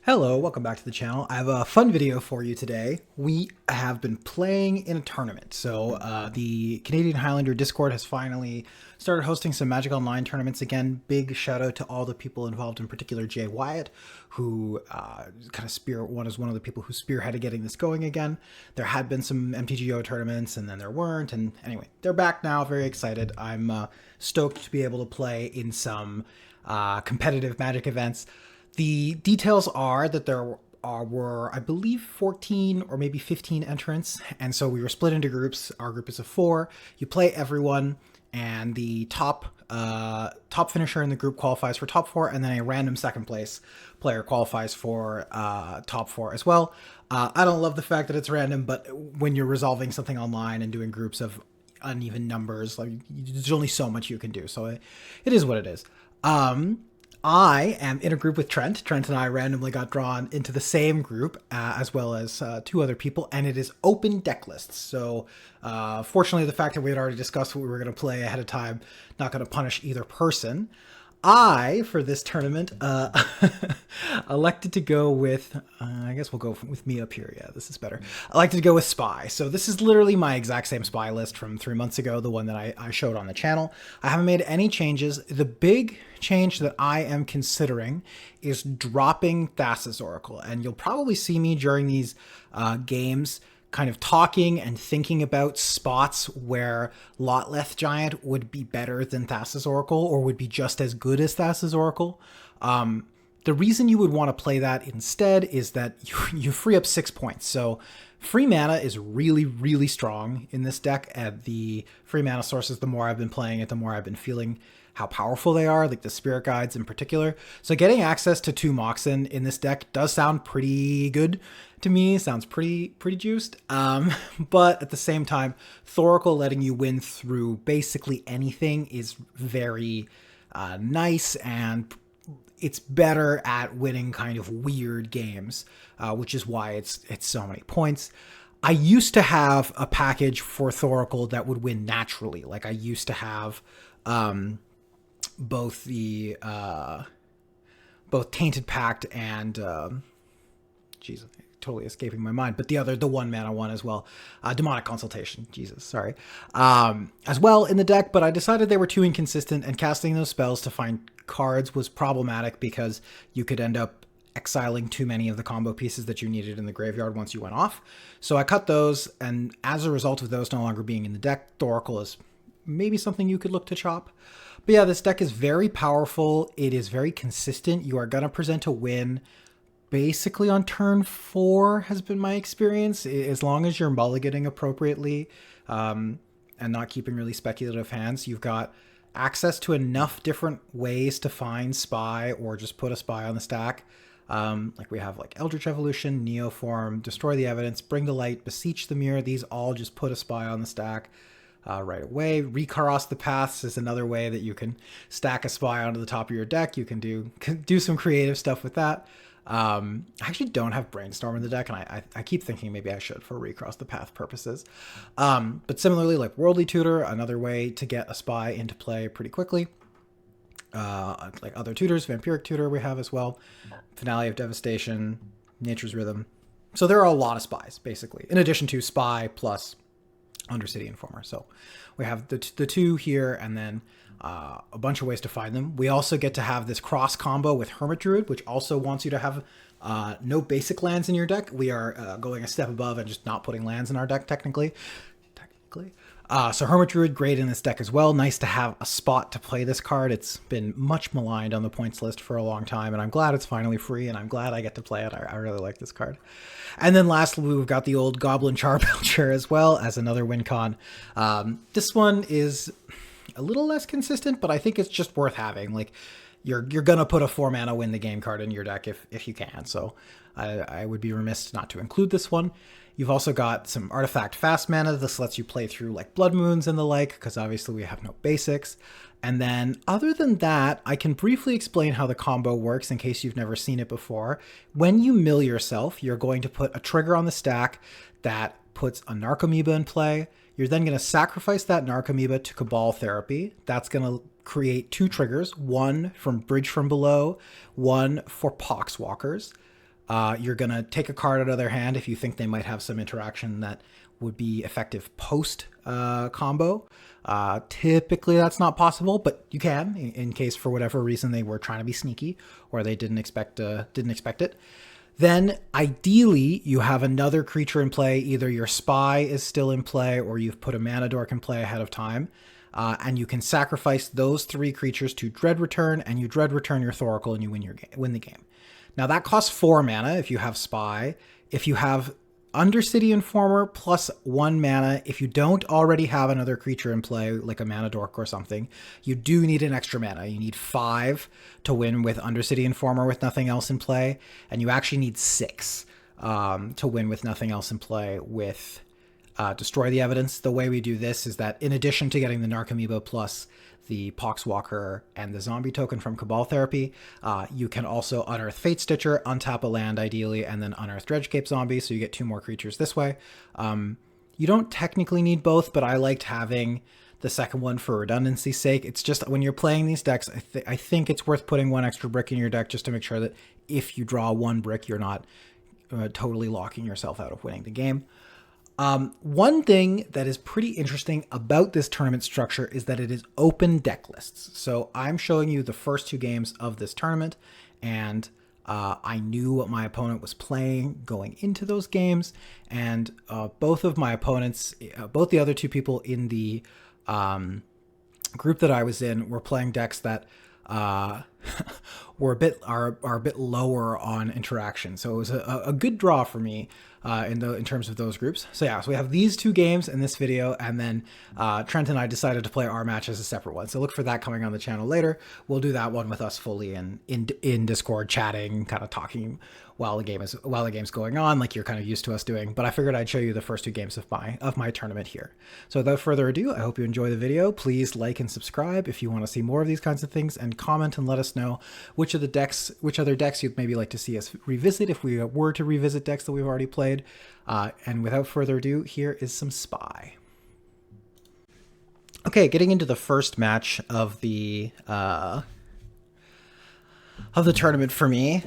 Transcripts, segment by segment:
Hello, welcome back to the channel. I have a fun video for you today. We have been playing in a tournament. The Canadian Highlander Discord has finally started hosting some Magic Online tournaments again. Big shout out to all the people involved, in particular Jay Wyatt, who was one of the people who spearheaded getting this going again. There had been some MTGO tournaments and then there weren't. And anyway, they're back now. Very excited. I'm stoked to be able to play in some competitive Magic events. The details are that there were, I believe, 14 or maybe 15 entrants, and so we were split into groups. Our group is of 4. You play everyone, and the top finisher in the group qualifies for top 4, and then a random second place player qualifies for top 4 as well. I don't love the fact that it's random, but when you're resolving something online and doing groups of uneven numbers, like, there's only so much you can do. So it is what it is. I am in a group with Trent. Trent and I randomly got drawn into the same group, as well as 2 other people, and it is open deck lists. So fortunately, the fact that we had already discussed what we were going to play ahead of time, not going to punish either person. I, for this tournament, elected to go with, I guess we'll go with me up here. Yeah, this is better. I elected to go with Spy. So this is literally my exact same Spy list from 3 months ago, the one that I showed on the channel. I haven't made any changes. The big change that I am considering is dropping Thassa's Oracle. And you'll probably see me during these games kind of talking and thinking about spots where Lotleth Giant would be better than Thassa's Oracle or would be just as good as Thassa's Oracle. The reason you would want to play that instead is that you free up 6 points. So free mana is really, really strong in this deck. And the free mana sources, the more I've been playing it, the more I've been feeling how powerful they are, like the Spirit Guides in particular. So getting access to 2 Moxen in this deck does sound pretty good to me. Sounds pretty juiced. But at the same time, Thoracle letting you win through basically anything is very nice, and it's better at winning kind of weird games, which is why it's so many points. I used to have a package for Thoracle that would win naturally. Like, I used to have both Tainted Pact and Jesus, totally escaping my mind, but the 1 mana one as well, Demonic Consultation, Jesus, sorry, as well in the deck. But I decided they were too inconsistent, and casting those spells to find cards was problematic because you could end up exiling too many of the combo pieces that you needed in the graveyard once you went off. So I cut those, and as a result of those no longer being in the deck, Thoracle is maybe something you could look to chop. But yeah, this deck is very powerful. It is very consistent. You are going to present a win basically on turn 4, has been my experience, as long as you're mulliganing appropriately and not keeping really speculative hands. You've got access to enough different ways to find Spy or just put a Spy on the stack. Like we have like Eldritch Evolution, Neoform, Destroy the Evidence, Bring to Light, Beseech the Mirror. These all just put a Spy on the stack right away. Recross the Paths is another way that you can stack a Spy onto the top of your deck. You can do some creative stuff with that. I actually don't have Brainstorm in the deck, and I keep thinking maybe I should for Recross the Path purposes. But similarly, like Worldly Tutor, another way to get a Spy into play pretty quickly. Like other tutors, Vampiric Tutor we have as well. Finale of Devastation, Nature's Rhythm. So there are a lot of Spies, basically, in addition to Spy plus Undercity Informer. So we have the 2 here, and then a bunch of ways to find them. We also get to have this cross combo with Hermit Druid, which also wants you to have no basic lands in your deck. We are going a step above and just not putting lands in our deck, technically. So Hermit Druid, great in this deck as well. Nice to have a spot to play this card. It's been much maligned on the points list for a long time, and I'm glad it's finally free, and I'm glad I get to play it. I really like this card. And then lastly, we've got the old Goblin Charbelcher as well as another win con. This one is a little less consistent, but I think it's just worth having. Like, you're gonna put a 4 mana win the game card in your deck if you can. So I would be remiss not to include this one. You've also got some Artifact Fast Mana. This lets you play through like Blood Moons and the like, because obviously we have no basics. And then other than that, I can briefly explain how the combo works in case you've never seen it before. When you mill yourself, you're going to put a trigger on the stack that puts a Narcomoeba in play. You're then going to sacrifice that Narcomoeba to Cabal Therapy. That's going to create 2 triggers, one from Bridge from Below, one for Poxwalkers. You're going to take a card out of their hand if you think they might have some interaction that would be effective post combo. Typically that's not possible, but you can in case for whatever reason they were trying to be sneaky or they didn't expect it. Then ideally you have another creature in play. Either your spy is still in play or you've put a mana dork in play ahead of time. And you can sacrifice those 3 creatures to Dread Return, and you Dread Return your Thoracle and you win the game. Now that costs 4 mana if you have spy. If you have Undercity Informer plus 1 mana, if you don't already have another creature in play, like a mana dork or something, you do need an extra mana. You need 5 to win with Undercity Informer with nothing else in play, and you actually need 6 to win with nothing else in play with Destroy the Evidence. The way we do this is that in addition to getting the Narcomoeba plus the Poxwalker and the zombie token from Cabal Therapy, you can also Unearth Fate Stitcher, untap a land ideally, and then Unearth Dredgecape Zombie, so you get 2 more creatures this way. You don't technically need both, but I liked having the second one for redundancy's sake. It's just when you're playing these decks, I think it's worth putting 1 extra brick in your deck just to make sure that if you draw 1 brick, you're not totally locking yourself out of winning the game. One thing that is pretty interesting about this tournament structure is that it is open deck lists. So I'm showing you the first 2 games of this tournament, and I knew what my opponent was playing going into those games, and both of my opponents, both the other 2 people in the group that I was in, were playing decks that were a bit lower on interaction. So it was a good draw for me in terms of those groups. So yeah, so we have these 2 games in this video, and then Trent and I decided to play our match as a separate one. So look for that coming on the channel later. We'll do that one with us fully in Discord, chatting, kind of talking while the game's going on, like you're kind of used to us doing. But I figured I'd show you the first 2 games of my tournament here. So without further ado, I hope you enjoy the video. Please like and subscribe if you want to see more of these kinds of things, and comment and let us know which other decks you'd maybe like to see us revisit if we were to revisit decks that we've already played. And without further ado, here is some Spy. Okay, getting into the first match of the tournament for me.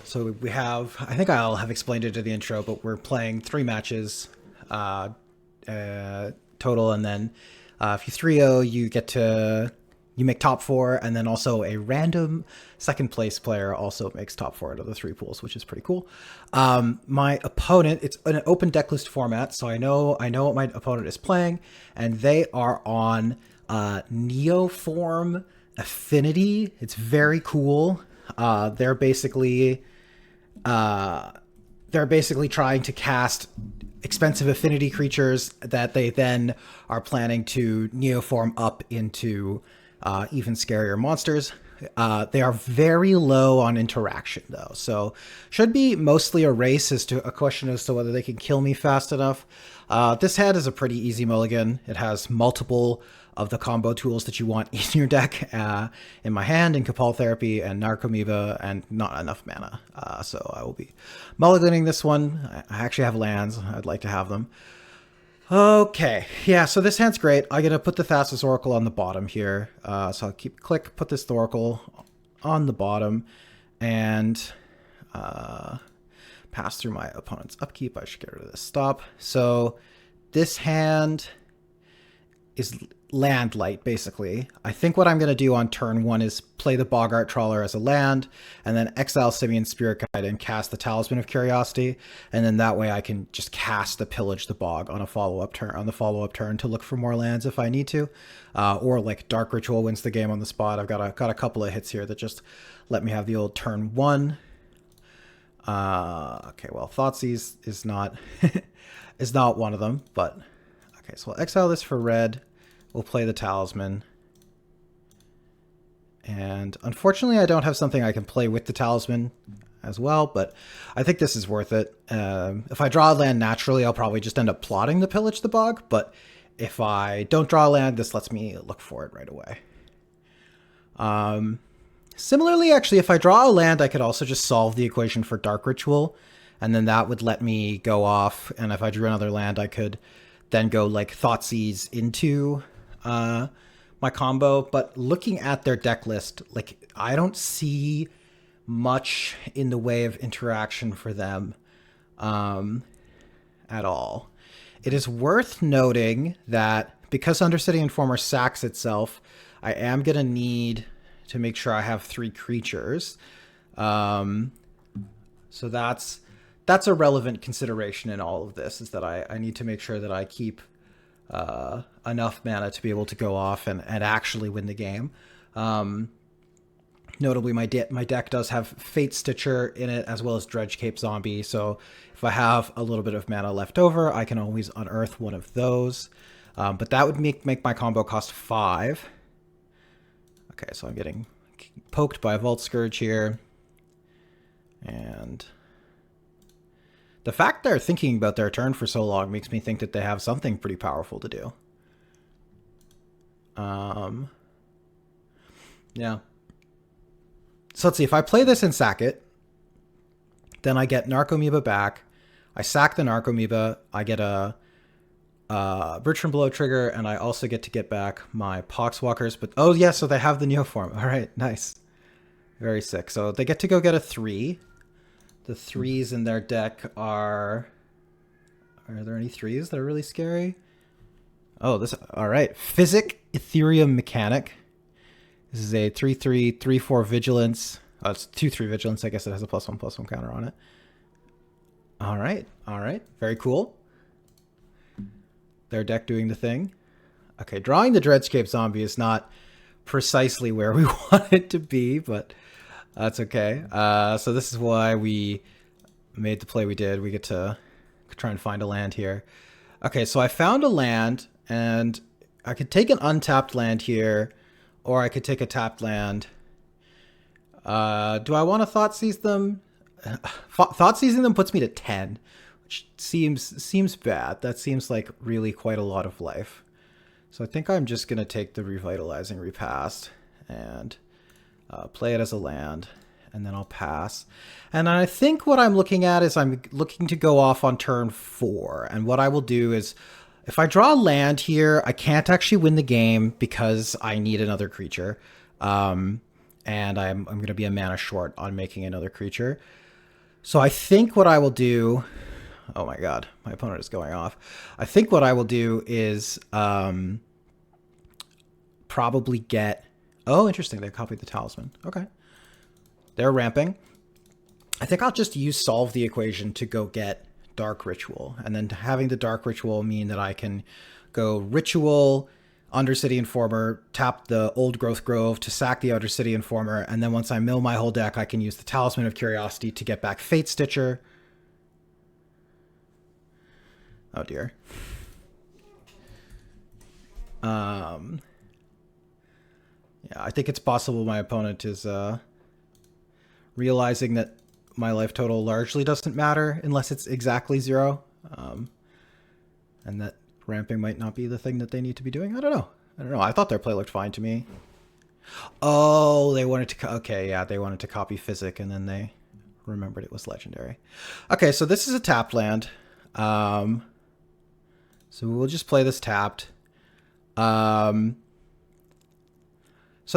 So we have, I think I'll have explained it in the intro, but we're playing 3 matches total, and then if you 3-0, you make top 4, and then also a random second place player also makes top 4 out of the 3 pools, which is pretty cool. My opponent, it's an open deck list format, so I know what my opponent is playing, and they are on Neoform Affinity. It's very cool. They're basically trying to cast expensive affinity creatures that they then are planning to neoform up into even scarier monsters. They are very low on interaction though, so should be mostly a race as to a question as to whether they can kill me fast enough. This hand is a pretty easy mulligan. It has multiple of the combo tools that you want in your deck in my hand, in Cabal Therapy and Narcomoeba, and not enough mana. So I will be mulliganing this one. I actually have lands. I'd like to have them. Okay, yeah, so this hand's great. I'm going to put the Thassa's Oracle on the bottom here. So I'll put this Oracle on the bottom, and pass through my opponent's upkeep. I should get rid of this stop. So this hand is land light, basically. I think what I'm going to do on turn 1 is play the Boggart Trawler as a land, and then exile Simian Spirit Guide and cast the Talisman of Curiosity, and then that way I can just cast the Pillage the Bog on a follow-up turn, to look for more lands if I need to, or like Dark Ritual wins the game on the spot. I've got a couple of hits here that just let me have the old turn 1. Okay, well, Thoughtseize is not is not one of them, but okay, so I'll exile this for red. We'll play the Talisman. And unfortunately, I don't have something I can play with the Talisman as well, but I think this is worth it. If I draw a land naturally, I'll probably just end up plotting the Pillage the Bog, but if I don't draw a land, this lets me look for it right away. Similarly, actually, if I draw a land, I could also just solve the equation for Dark Ritual, and then that would let me go off, and if I drew another land, I could then go like Thoughtseize into my combo. But looking at their deck list, like, I don't see much in the way of interaction for them at all. It is worth noting that because Undercity Informer sacks itself, I am going to need to make sure I have 3 creatures. So that's a relevant consideration in all of this, is that I need to make sure that I keep enough mana to be able to go off and actually win the game. Notably, my deck does have Fate Stitcher in it, as well as Dredge Cape Zombie, so if I have a little bit of mana left over, I can always unearth one of those. But that would make my combo cost 5. Okay, so I'm getting poked by a Vault Scourge here. And the fact they're thinking about their turn for so long makes me think that they have something pretty powerful to do. Yeah. So let's see, if I play this and sack it, then I get Narcomoeba back. I sack the Narcomoeba, I get a Bertrand Blow trigger, and I also get to get back my Poxwalkers. But oh yeah, so they have the Neoform. All right, nice. Very sick. So they get to go get a 3. The 3s in their deck are there any 3s that are really scary? Oh, this, all right. Physic, Ethereum Mechanic. This is a 3/3, 3/4 Vigilance. Oh, it's 2/3 Vigilance. I guess it has a +1/+1 counter on it. All right. All right. Very cool. Their deck doing the thing. Okay, drawing the Dreadscape Zombie is not precisely where we want it to be, but that's okay. So this is why we made the play we did. We get to try and find a land here. Okay, so I found a land, and I could take an untapped land here, or I could take a tapped land. Do I want to Thoughtseize them? Thoughtseizing them puts me to 10, which seems bad. That seems like really quite a lot of life. So I think I'm just going to take the Revitalizing Repast and play it as a land, and then I'll pass. And I think what I'm looking at is I'm looking to go off on turn 4. And what I will do is, if I draw a land here, I can't actually win the game because I need another creature. And I'm going to be a mana short on making another creature. So I think what I will do... Oh my god, my opponent is going off. I think what I will do is probably get... Oh, interesting, they copied the Talisman. Okay. They're ramping. I think I'll just use Solve the Equation to go get Dark Ritual. And then having the Dark Ritual mean that I can go Ritual, Undercity Informer, tap the Old Growth Grove to sack the Undercity Informer, and then once I mill my whole deck, I can use the Talisman of Curiosity to get back Fate Stitcher. Oh dear. Yeah, I think it's possible my opponent is realizing that my life total largely doesn't matter unless it's exactly 0, and that ramping might not be the thing that they need to be doing. I don't know. I thought their play looked fine to me. Oh, they wanted to... Okay, yeah, they wanted to copy Physic, and then they remembered it was legendary. Okay, so this is a tapped land. So we'll just play this tapped. So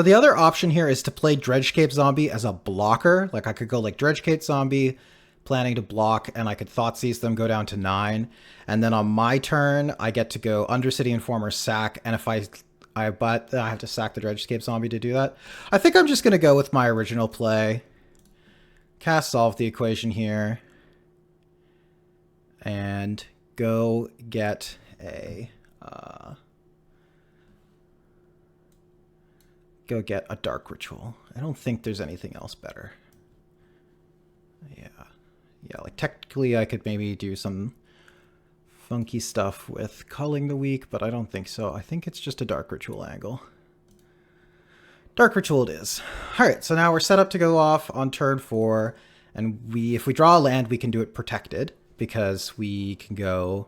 the other option here is to play Dredgecape Zombie as a blocker. Like I could go like Dredgecape Zombie, planning to block, and I could Thoughtseize them, go down to 9. And then on my turn, I get to go Undercity Informer, sack, and if I have to sack the Dredgescape Zombie to do that. I think I'm just going to go with my original play. Cast Solve the Equation here. And go get a... go get a Dark Ritual. I don't think there's anything else better. Yeah, like technically I could maybe do some funky stuff with Culling the Weak, but I don't think so. I think it's just a Dark Ritual angle. Dark Ritual it is. All right, so now we're set up to go off on turn 4, and if we draw a land, we can do it protected, because we can go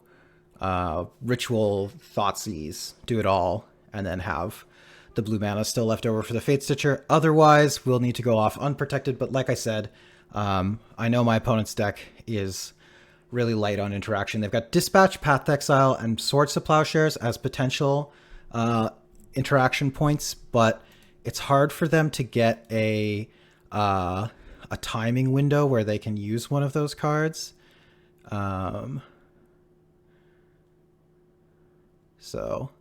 Ritual, Thoughtseize, do it all, and then have the blue mana still left over for the Fate Stitcher. Otherwise, we'll need to go off unprotected, but like I said, I know my opponent's deck is really light on interaction. They've got Dispatch, Path to Exile, and Swords to Plowshares as potential interaction points, but it's hard for them to get a a timing window where they can use one of those cards. So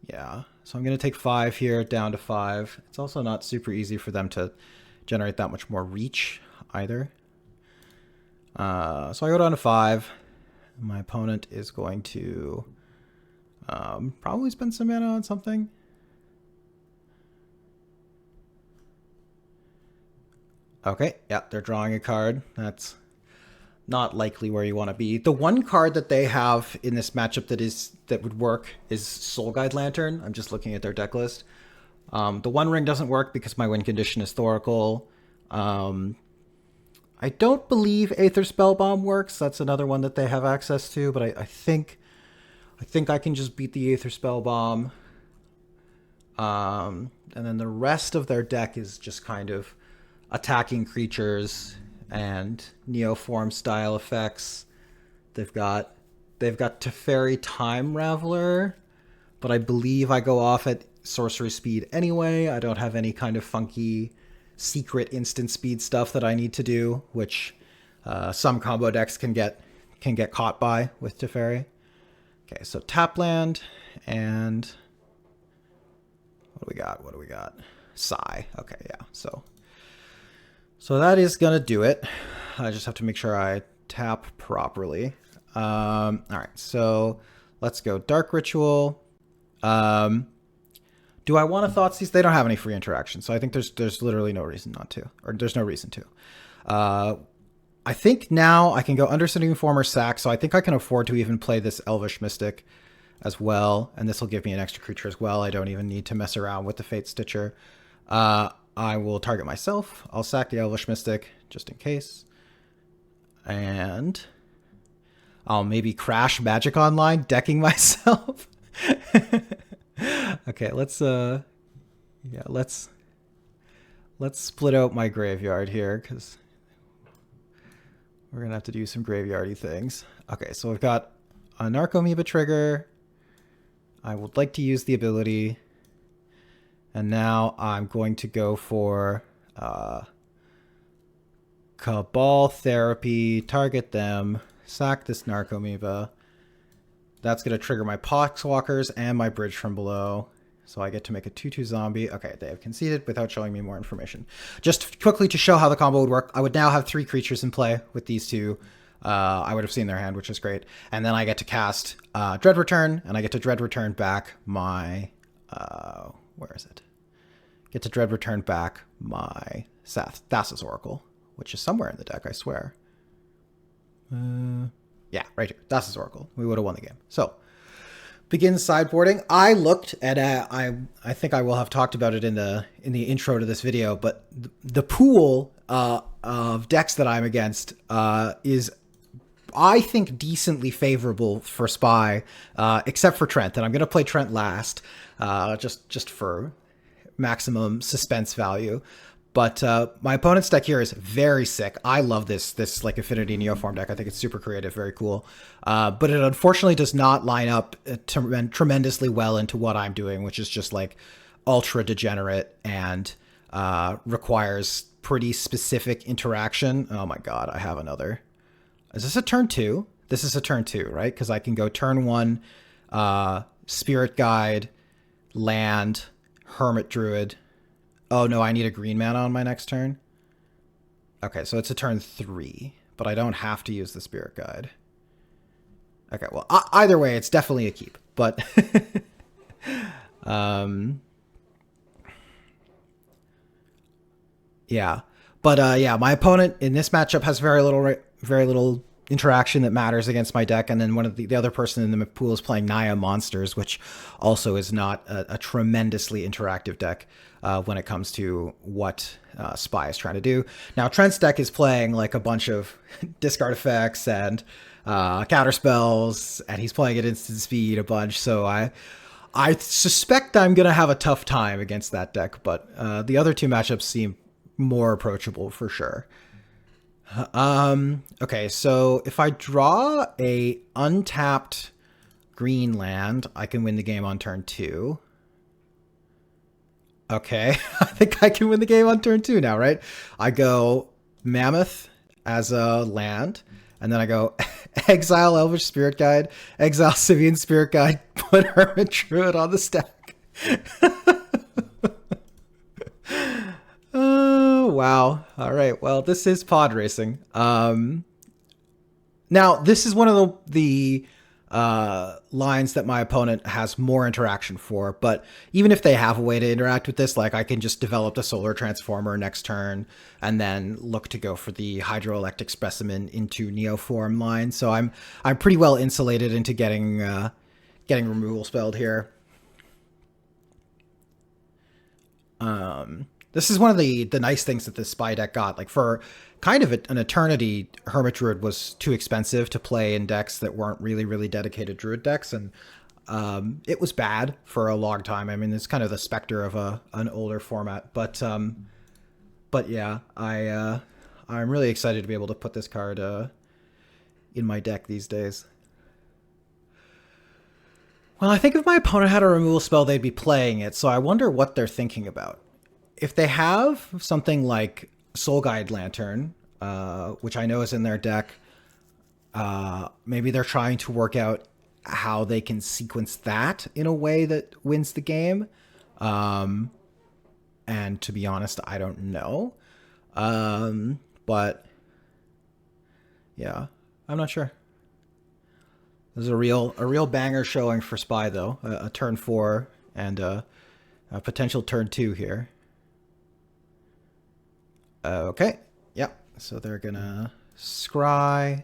yeah, so I'm going to take 5 here, down to 5. It's also not super easy for them to generate that much more reach either. So I go down to 5. My opponent is going to probably spend some mana on something. Okay, yeah, they're drawing a card. That's not likely where you want to be. The one card that they have in this matchup that would work is Soul Guide Lantern. I'm just looking at their deck list. The One Ring doesn't work because my win condition is Thoracle. I don't believe Aether Spellbomb works. That's another one that they have access to, but I think I can just beat the Aether Spellbomb. And then the rest of their deck is just kind of attacking creatures and Neoform style effects. They've got Teferi Time Raveler, but I believe I go off at sorcery speed anyway. I don't have any kind of funky secret instant speed stuff that I need to do, which some combo decks can get caught by with Teferi. Okay, so tap land, and what do we got? Sigh. Okay, yeah. So that is gonna do it. I just have to make sure I tap properly. All right, so let's go Dark Ritual. Do I want to Thoughtseize? They don't have any free interaction, so I think there's literally no reason not to, or there's no reason to. I think now I can go Understanding Form or sack, so I think I can afford to even play this Elvish Mystic as well, and this will give me an extra creature as well. I don't even need to mess around with the Fate Stitcher. I will target myself. I'll sack the Elvish Mystic just in case. And I'll maybe crash Magic Online, decking myself. Okay, let's split out my graveyard here, because we're gonna have to do some graveyardy things. Okay, so we've got a Narcomoeba trigger. I would like to use the ability. And now I'm going to go for Cabal Therapy, target them, sack this Narcomoeba. That's going to trigger my Poxwalkers and my Bridge from Below. So I get to make a 2/2 zombie. Okay, they have conceded without showing me more information. Just quickly to show how the combo would work, I would now have 3 creatures in play with these two. I would have seen their hand, which is great. And then I get to cast Dread Return, and I get to Dread Return back my... where is it? Get to Dread Return back my Thassa's Oracle, which is somewhere in the deck, I swear. Yeah, right here. Thassa's Oracle. We would have won the game. So, begin sideboarding. I looked at I think I will have talked about it in the intro to this video, but the pool of decks that I'm against is, I think, decently favorable for Spy, except for Trent. And I'm going to play Trent last, just for maximum suspense value. But my opponent's deck here is very sick. I love this like Affinity Neoform deck. I think it's super creative, very cool. But it unfortunately does not line up tremendously well into what I'm doing, which is just like ultra degenerate and requires pretty specific interaction. Oh my god, I have another. Is this a turn 2? This is a turn 2, right? Because I can go turn 1, Spirit Guide, land, Hermit Druid. Oh no, I need a green mana on my next turn. Okay, so it's a turn 3, but I don't have to use the Spirit Guide. Okay, well, either way, it's definitely a keep, but... yeah. But yeah, my opponent in this matchup has very little interaction that matters against my deck, and then one of the other person in the pool is playing Naya Monsters, which also is not a tremendously interactive deck when it comes to what Spy is trying to do. Now, Trent's deck is playing like a bunch of discard effects and counter spells, and he's playing at instant speed a bunch, so I suspect I'm going to have a tough time against that deck, but the other two matchups seem more approachable for sure. Okay, so if I draw a untapped green land, I can win the game on turn 2. Okay, I think I can win the game on turn 2 now, right? I go Mammoth as a land, and then I go exile Elvish Spirit Guide, exile Sivian Spirit Guide, put Hermit Druid on the stack. Oh, wow. All right, well, this is pod racing. Now, this is one of the lines that my opponent has more interaction for, but even if they have a way to interact with this, like I can just develop the Solar Transformer next turn and then look to go for the Hydroelectric Specimen into Neoform line. So I'm pretty well insulated into getting removal spelled here. This is one of the nice things that this Spy deck got. Like for kind of an eternity, Hermit Druid was too expensive to play in decks that weren't really dedicated Druid decks, and it was bad for a long time. I mean, it's kind of the specter of an older format, but yeah, I'm really excited to be able to put this card in my deck these days. Well, I think if my opponent had a removal spell, they'd be playing it, so I wonder what they're thinking about. If they have something like Soul Guide Lantern, which I know is in their deck, maybe they're trying to work out how they can sequence that in a way that wins the game. And to be honest, I don't know. But yeah, I'm not sure. There's a real banger showing for Spy though. A turn 4 and a potential turn 2 here. Okay. Yep. So they're gonna scry.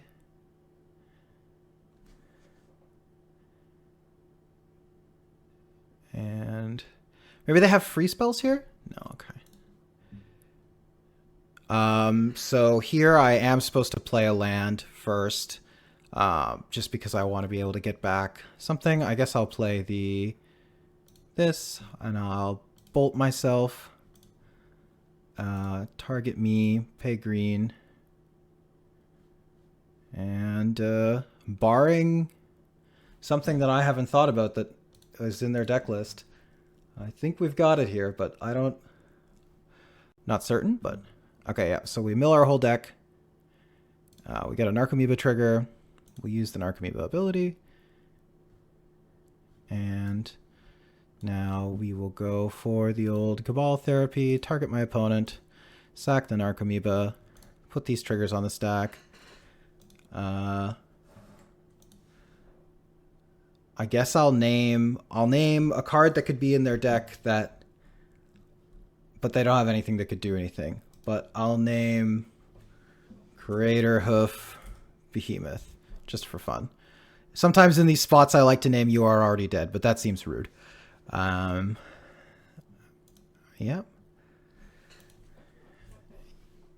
And maybe they have free spells here? No, okay. So here I am supposed to play a land first, just because I want to be able to get back something. I guess I'll play this, and I'll bolt myself. Target me, pay green, and barring something that I haven't thought about that is in their deck list, I think we've got it here, but not certain, but okay, yeah, so we mill our whole deck. We got a Narcomoeba trigger, we use the Narcomoeba ability, and now we will go for the old Cabal therapy, target my opponent, sack the Narcomoeba, put these triggers on the stack. I guess I'll name a card that could be in their deck but they don't have anything that could do anything. But I'll name Creator Hoof Behemoth, just for fun. Sometimes in these spots I like to name You Are Already Dead, but that seems rude. Yep.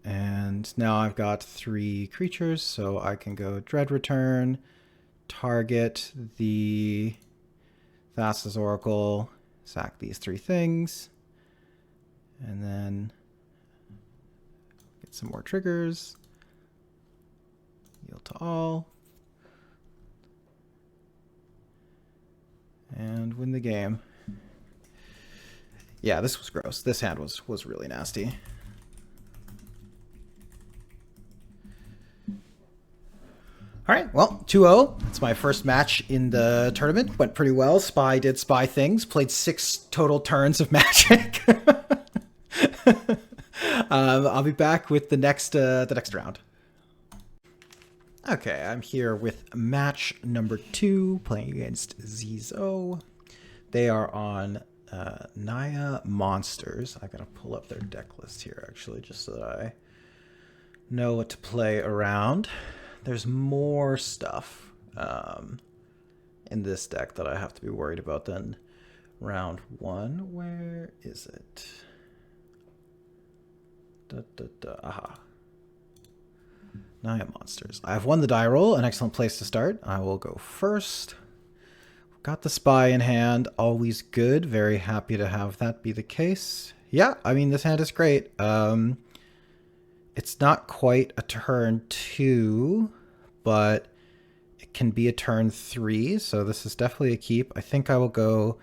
And now I've got 3 creatures, so I can go Dread Return, target the Thassa's Oracle, sack these 3 things, and then get some more triggers, yield to all, and win the game. Yeah, this was gross. This hand was really nasty. All right, well, 2-0. It's my first match in the tournament. Went pretty well. Spy did Spy things. Played 6 total turns of Magic. I'll be back with the next round. Okay, I'm here with match number 2, playing against Zizo. They are on Naya Monsters. I gotta pull up their deck list here, actually, just so that I know what to play around. There's more stuff in this deck that I have to be worried about than round 1. Where is it? Aha. Naya Monsters. I've won the die roll, an excellent place to start. I will go first. Got the Spy in hand, always good. Very happy to have that be the case. Yeah, I mean, this hand is great. It's not quite a turn 2, but it can be a turn 3, so this is definitely a keep. I think I will go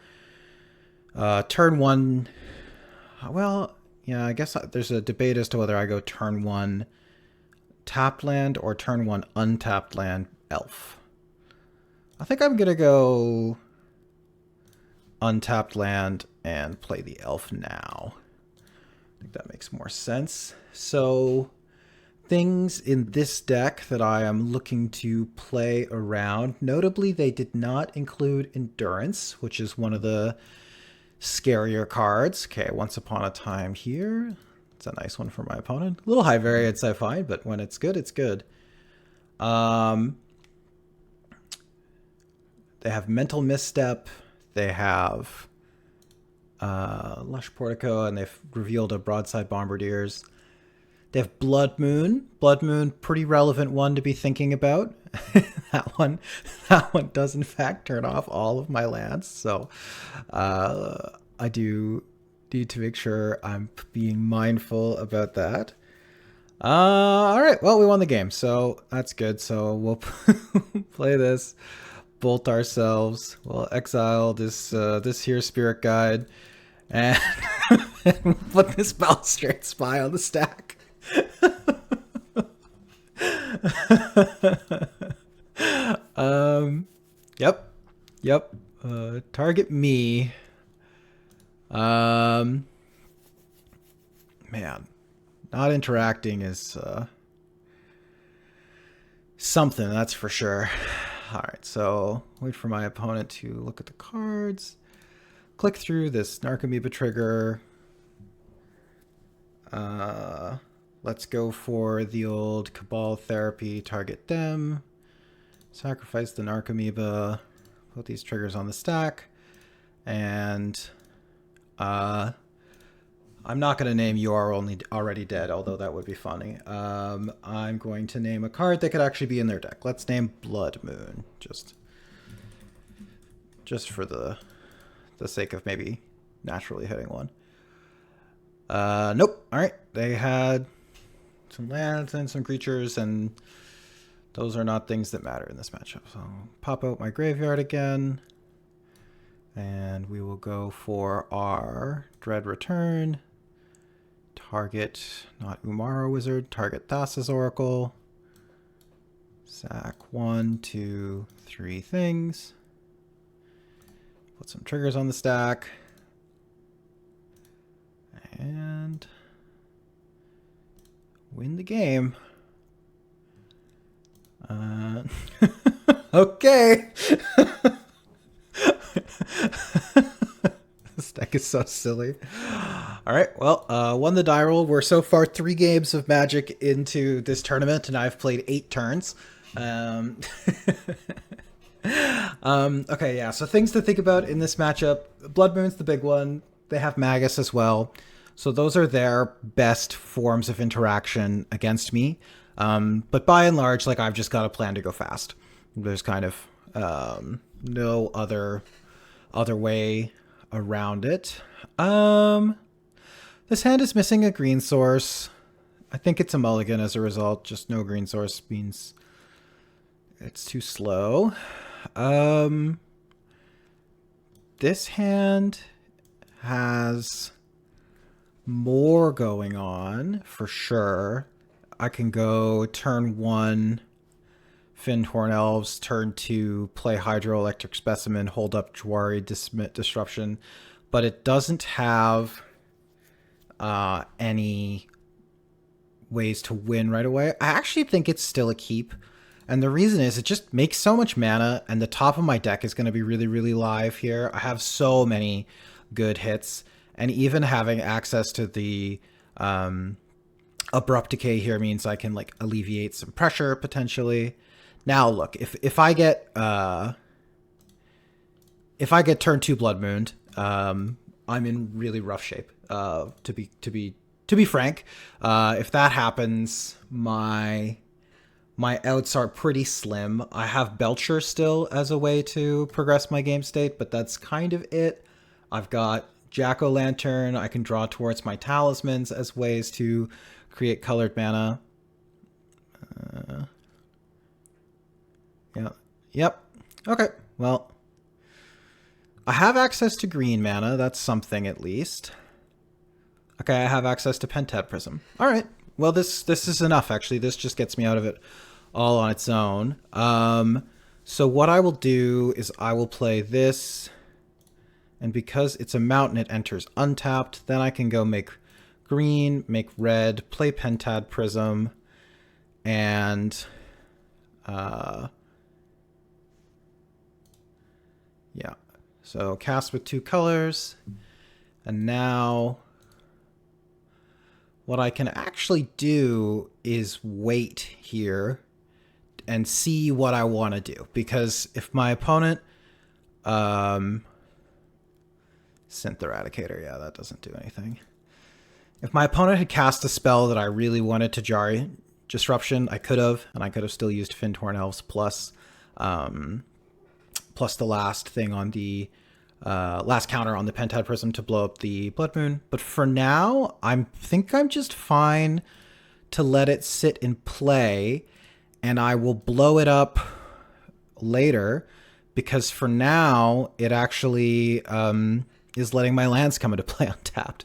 turn 1. Well, yeah, I guess there's a debate as to whether I go turn 1 tapped land or turn 1 untapped land elf. I think I'm going to go untapped land and play the elf now. I think that makes more sense. So things in this deck that I am looking to play around, notably they did not include Endurance, which is one of the scarier cards. Okay, Once Upon a Time here. It's a nice one for my opponent. A little high variance, I find, but when it's good, it's good. They have Mental Misstep. They have Lush Portico, and they've revealed a Broadside Bombardiers. They have Blood Moon. Blood Moon, pretty relevant one to be thinking about. that one does in fact turn off all of my lands. So I do need to make sure I'm being mindful about that. All right, well, we won the game, so that's good. So we'll play this, bolt ourselves. We'll exile this here Spirit Guide, and put this Balustrade Spy on the stack. Yep. Target me. Man, not interacting is something, that's for sure. All right, so wait for my opponent to look at the cards. Click through this Narcomoeba trigger. Let's go for the old Cabal Therapy, target them. Sacrifice the Narcomoeba, put these triggers on the stack, and I'm not going to name You Are Already Dead, although that would be funny. I'm going to name a card that could actually be in their deck. Let's name Blood Moon, just for the sake of maybe naturally hitting one. Nope. All right, they had some lands and some creatures, and those are not things that matter in this matchup. So pop out my graveyard again, and we will go for our Dread Return. Target, not Umara Wizard, target Thassa's Oracle. Sack 1, 2, 3 things. Put some triggers on the stack. And win the game. Okay. This deck is so silly. All right, well, won the die roll. We're so far 3 games of Magic into this tournament, and I've played 8 turns. Okay, yeah, so things to think about in this matchup. Blood Moon's the big one. They have Magus as well. So those are their best forms of interaction against me. But by and large, like, I've just got a plan to go fast. There's kind of no other way around it. This hand is missing a green source. I think it's a mulligan as a result. Just no green source means it's too slow. This hand has more going on for sure. I can go turn 1 Fyndhorn Elves, turn 2 play Hydroelectric Specimen, hold up Jwari Disruption, but it doesn't have any ways to win right away. I actually think it's still a keep, and the reason is it just makes so much mana, and the top of my deck is going to be really, really live here. I have so many good hits, and even having access to the Abrupt Decay here means I can, like, alleviate some pressure potentially. Now look, if I get turn 2 Blood Mooned, I'm in really rough shape. To be frank, if that happens, my outs are pretty slim. I have Belcher still as a way to progress my game state, but that's kind of it. I've got Jack-o'-lantern. I can draw towards my talismans as ways to create colored mana. Yeah. Yep. Okay. Well, I have access to green mana. That's something at least. Okay, I have access to Pentad Prism. All right. Well, this is enough, actually. This just gets me out of it all on its own. So what I will do is I will play this, and because it's a mountain, it enters untapped. Then I can go make green, make red, play Pentad Prism, and yeah. So cast with 2 colors, and now what I can actually do is wait here and see what I want to do. Because if my opponent... Synth Eradicator, yeah, that doesn't do anything. If my opponent had cast a spell that I really wanted to jar Disruption, I could have, and I could have still used Fintorn Elves plus the last thing on the... last counter on the Pentad Prism to blow up the Blood Moon. But for now, I think I'm just fine to let it sit in play, and I will blow it up later, because for now, it actually is letting my lands come into play untapped,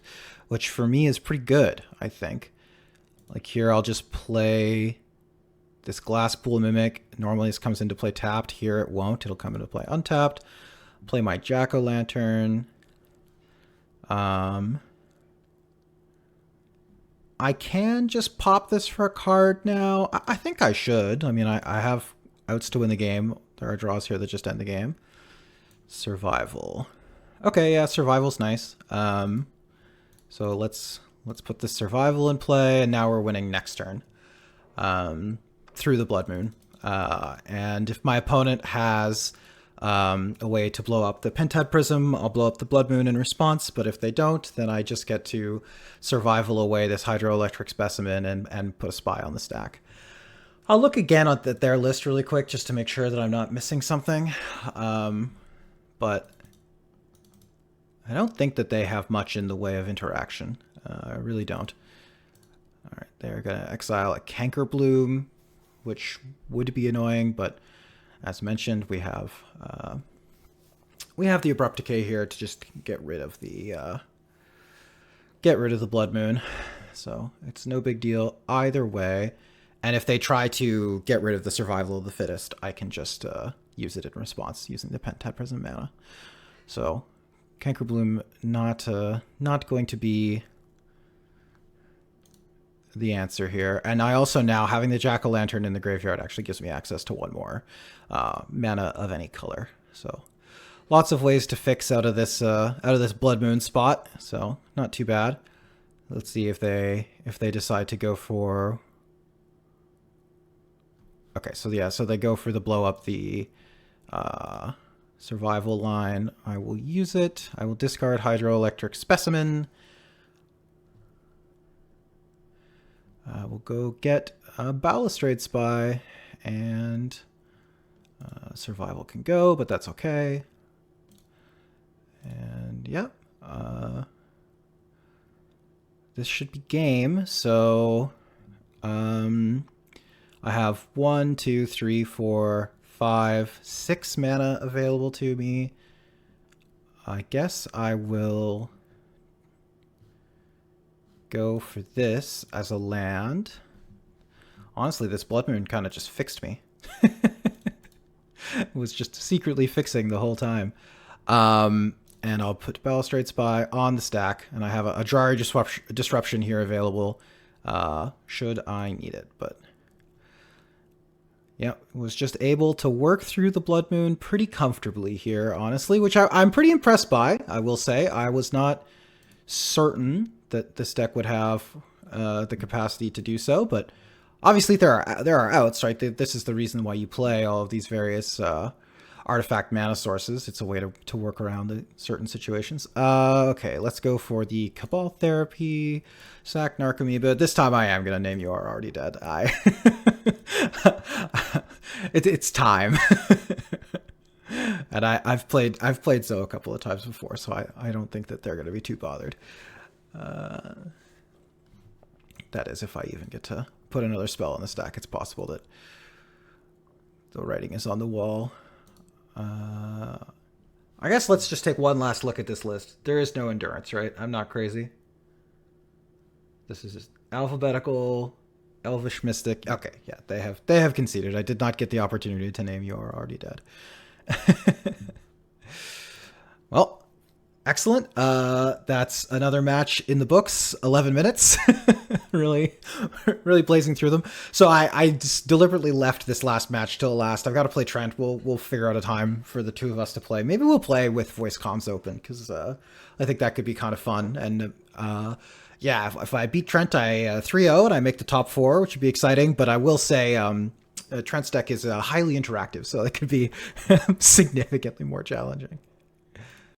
which for me is pretty good, I think. Like here, I'll just play this Glasspool Mimic. Normally this comes into play tapped. Here it won't. It'll come into play untapped. Play my Jack-o'-lantern. I can just pop this for a card now. I think I should. I mean, I have outs to win the game. There are draws here that just end the game. Survival. Okay, yeah, survival's nice. So let's put this survival in play, and now we're winning next turn through the Blood Moon. And if my opponent has a way to blow up the Pentad Prism, I'll blow up the Blood Moon in response, but if they don't, then I just get to survival away this Hydroelectric Specimen and put a spy on the stack. I'll look again at their list really quick just to make sure that I'm not missing something, but I don't think that they have much in the way of interaction. I really don't. All right, they're going to exile a Cankerbloom, which would be annoying, but as mentioned, we have the Abrupt Decay here to just get rid of the Blood Moon. So it's no big deal either way. And if they try to get rid of the Survival of the Fittest, I can just use it in response using the Pentad Prism mana. So Cankerbloom not going to be the answer here. And I also now, having the Jack-o'-lantern in the graveyard actually gives me access to 1 more mana of any color. So lots of ways to fix out of this Blood Moon spot. So not too bad. Let's see if they decide to go for... Okay, so yeah, so they go for the blow up the survival line. I will use it. I will discard Hydroelectric Specimen. We'll go get a Balustrade Spy, and survival can go, but that's okay. And yeah, this should be game. So I have 1, 2, 3, 4, 5, 6 mana available to me. I guess I will go for this as a land. Honestly, this Blood Moon kind of just fixed me. It was just secretly fixing the whole time. And I'll put Balustrade Spy on the stack, and I have a Drari Disruption here available should I need it. But yeah, was just able to work through the Blood Moon pretty comfortably here, honestly, which I'm pretty impressed by, I will say. I was not certain that this deck would have the capacity to do so, but obviously there are outs, right? This is the reason why you play all of these various artifact mana sources. It's a way to work around certain situations. Okay, let's go for the Cabal Therapy, sack Narcomoeba. This time I am going to name You Are Already Dead. It's time. And I've played so a couple of times before, so I don't think that they're going to be too bothered. That is, if I even get to put another spell on the stack. It's possible that the writing is on the wall. I guess let's just take one last look at this list. There is no Endurance, right? I'm not crazy. This is just alphabetical, elvish mystic. Okay, yeah, they have conceded. I did not get the opportunity to name you are already dead. Well, excellent. That's another match in the books. 11 minutes. really, really blazing through them. So I just deliberately left this last match till last. I've got to play Trent. We'll figure out a time for the two of us to play. Maybe we'll play with voice comms open because I think that could be kind of fun. And yeah, if I beat Trent, I 3-0 and I make the top 4, which would be exciting. But I will say Trent's deck is highly interactive, so it could be significantly more challenging.